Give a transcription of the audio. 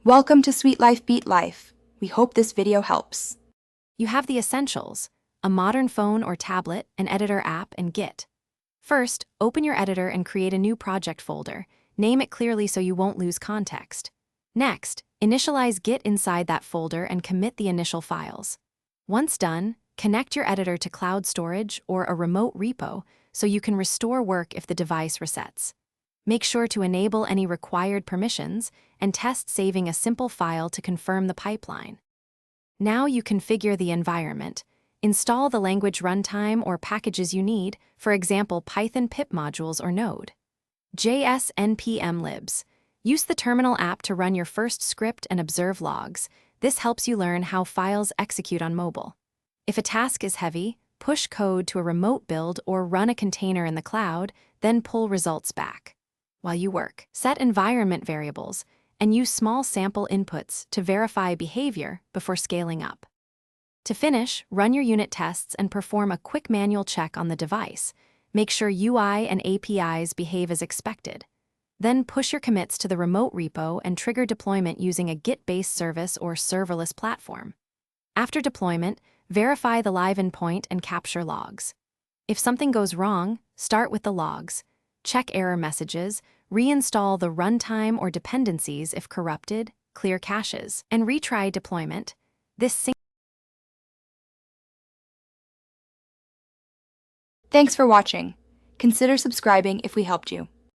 Welcome to Sweet Life Beat Life. We hope this video helps. You have the essentials: a modern phone or tablet, an editor app, and Git. First, open your editor and create a new project folder. Name it clearly so you won't lose context. Next, initialize Git inside that folder and commit the initial files. Once done, connect your editor to cloud storage or a remote repo so you can restore work if the device resets. Make sure to enable any required permissions and test saving a simple file to confirm the pipeline. Now you configure the environment. Install the language runtime or packages you need, for example Python pip modules or Node. JS npm libs. Use the terminal app to run your first script and observe logs. This helps you learn how files execute on mobile. If a task is heavy, push code to a remote build or run a container in the cloud, then pull results back. While you work, set environment variables and use small sample inputs to verify behavior before scaling up. To finish, run your unit tests and perform a quick manual check on the device. Make sure UI and APIs behave as expected. Then push your commits to the remote repo and trigger deployment using a Git-based service or serverless platform. After deployment, verify the live endpoint and capture logs. If something goes wrong, start with the logs. Check error messages, reinstall the runtime or dependencies if corrupted, clear caches, and retry deployment. Thanks for watching. Consider subscribing if we helped you.